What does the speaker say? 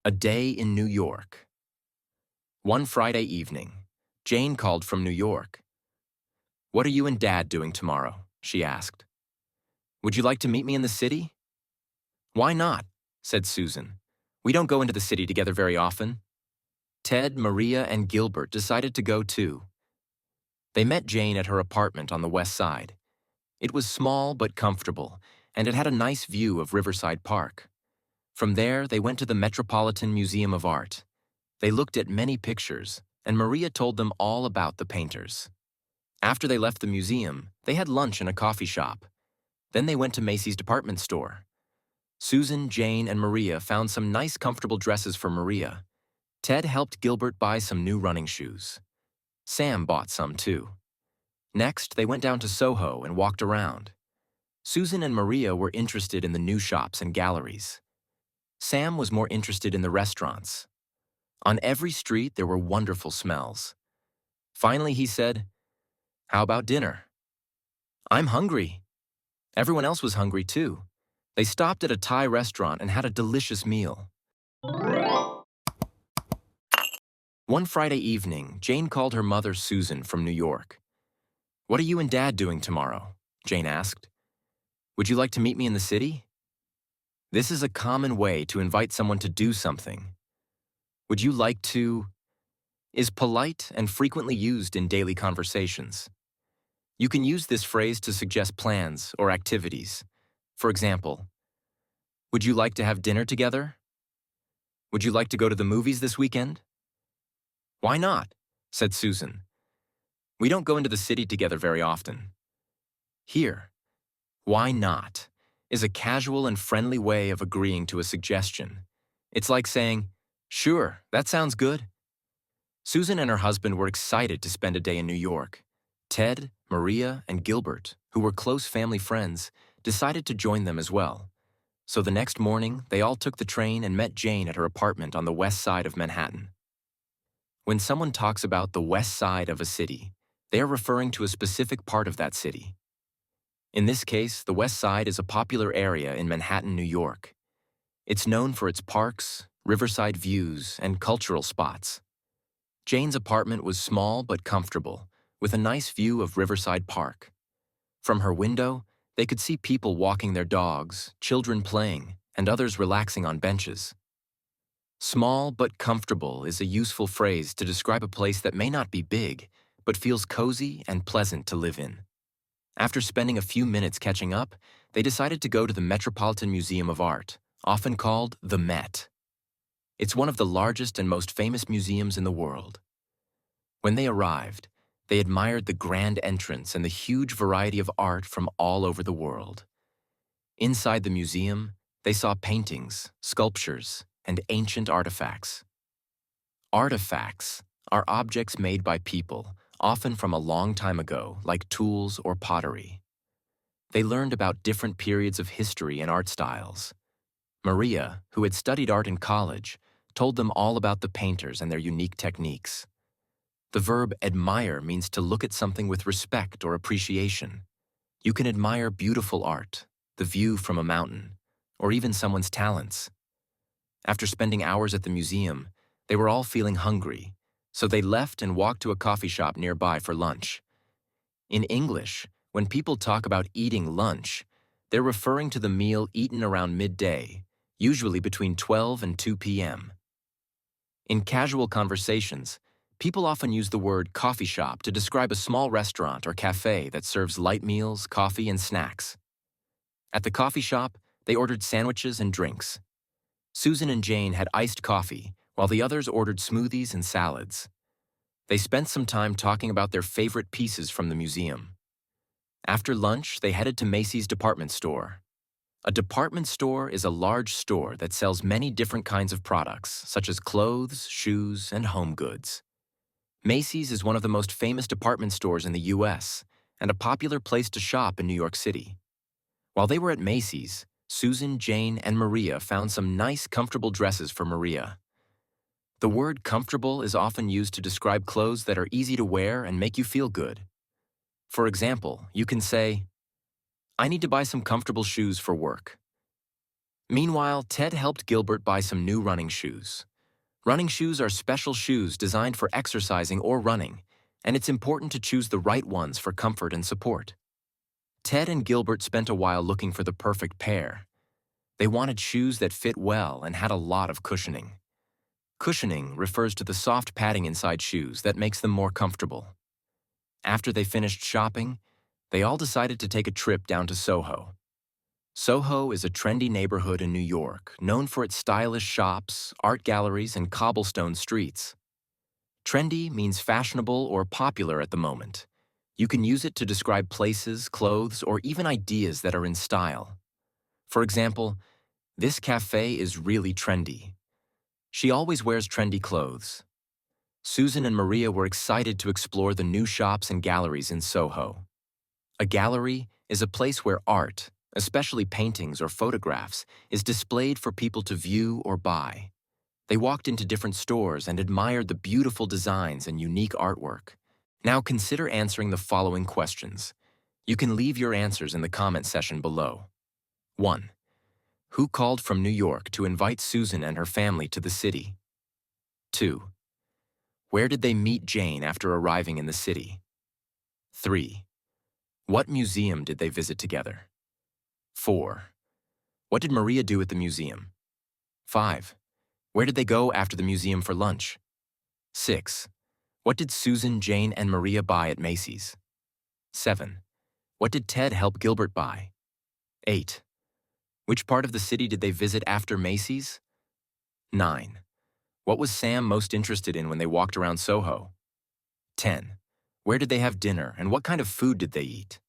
A day in New York. One Friday evening, Jane called from New York. "What are you and Dad doing tomorrow?" she asked. "Would you like to meet me in the city?" "Why not?" said Susan. "We don't go into the city together very often." Ted, Maria, and Gilbert decided to go too. They met Jane at her apartment on the west side. It was small but comfortable, and it had a nice view of Riverside Park. From there, they went to the Metropolitan Museum of Art. They looked at many pictures, and Maria told them all about the painters. After they left the museum, they had lunch in a coffee shop. Then they went to Macy's department store. Susan, Jane, and Maria found some nice comfortable dresses for Maria. Ted helped Gilbert buy some new running shoes. Sam bought some too. Next, they went down to Soho and walked around. Susan and Maria were interested in the new shops and galleries. Sam was more interested in the restaurants. On every street, there were wonderful smells. Finally, he said, "How about dinner?" "I'm hungry." Everyone else was hungry too. They stopped at a Thai restaurant and had a delicious meal. One Friday evening, Jane called her mother, Susan, from New York. "What are you and Dad doing tomorrow?" Jane asked. "Would you like to meet me in the city?" This is a common way to invite someone to do something. "Would you like to?" is polite and frequently used in daily conversations. You can use this phrase to suggest plans or activities. For example, "Would you like to have dinner together?" "Would you like to go to the movies this weekend?" "Why not?" said Susan. "We don't go into the city together very often." Here, "why not?" is a casual and friendly way of agreeing to a suggestion. It's like saying, "Sure, that sounds good." Susan and her husband were excited to spend a day in New York. Ted, Maria, and Gilbert, who were close family friends, decided to join them as well. So the next morning, they all took the train and met Jane at her apartment on the west side of Manhattan. When someone talks about the west side of a city, they are referring to a specific part of that city. In this case, the west side is a popular area in Manhattan, New York. It's known for its parks, riverside views, and cultural spots. Jane's apartment was small but comfortable, with a nice view of Riverside Park. From her window, they could see people walking their dogs, children playing, and others relaxing on benches. Small but comfortable is a useful phrase to describe a place that may not be big, but feels cozy and pleasant to live in. After spending a few minutes catching up, they decided to go to the Metropolitan Museum of Art, often called the Met. It's one of the largest and most famous museums in the world. When they arrived, they admired the grand entrance and the huge variety of art from all over the world. Inside the museum, they saw paintings, sculptures, and ancient artifacts. Artifacts are objects made by people, often from a long time ago, like tools or pottery. They learned about different periods of history and art styles. Maria, who had studied art in college, told them all about the painters and their unique techniques. The verb admire means to look at something with respect or appreciation. You can admire beautiful art, the view from a mountain, or even someone's talents. After spending hours at the museum, they were all feeling hungry, so they left and walked to a coffee shop nearby for lunch. In English, when people talk about eating lunch, they're referring to the meal eaten around midday, usually between 12 and 2 p.m. In casual conversations, people often use the word coffee shop to describe a small restaurant or cafe that serves light meals, coffee, and snacks. At the coffee shop, they ordered sandwiches and drinks. Susan and Jane had iced coffee, while the others ordered smoothies and salads. They spent some time talking about their favorite pieces from the museum. After lunch, they headed to Macy's department store. A department store is a large store that sells many different kinds of products, such as clothes, shoes, and home goods. Macy's is one of the most famous department stores in the U.S. and a popular place to shop in New York City. While they were at Macy's, Susan, Jane, and Maria found some nice, comfortable dresses for Maria. The word comfortable is often used to describe clothes that are easy to wear and make you feel good. For example, you can say, "I need to buy some comfortable shoes for work." Meanwhile, Ted helped Gilbert buy some new running shoes. Running shoes are special shoes designed for exercising or running, and it's important to choose the right ones for comfort and support. Ted and Gilbert spent a while looking for the perfect pair. They wanted shoes that fit well and had a lot of cushioning. Cushioning refers to the soft padding inside shoes that makes them more comfortable. After they finished shopping, they all decided to take a trip down to Soho. Soho is a trendy neighborhood in New York, known for its stylish shops, art galleries, and cobblestone streets. Trendy means fashionable or popular at the moment. You can use it to describe places, clothes, or even ideas that are in style. For example, this cafe is really trendy. She always wears trendy clothes. Susan and Maria were excited to explore the new shops and galleries in Soho. A gallery is a place where art, especially paintings or photographs, is displayed for people to view or buy. They walked into different stores and admired the beautiful designs and unique artwork. Now consider answering the following questions. You can leave your answers in the comment section below. 1. Who called from New York to invite Susan and her family to the city? 2. Where did they meet Jane after arriving in the city? 3. What museum did they visit together? 4. What did Maria do at the museum? 5. Where did they go after the museum for lunch? 6. What did Susan, Jane, and Maria buy at Macy's? 7. What did Ted help Gilbert buy? 8. Which part of the city did they visit after Macy's? 9. What was Sam most interested in when they walked around Soho? 10. Where did they have dinner and what kind of food did they eat?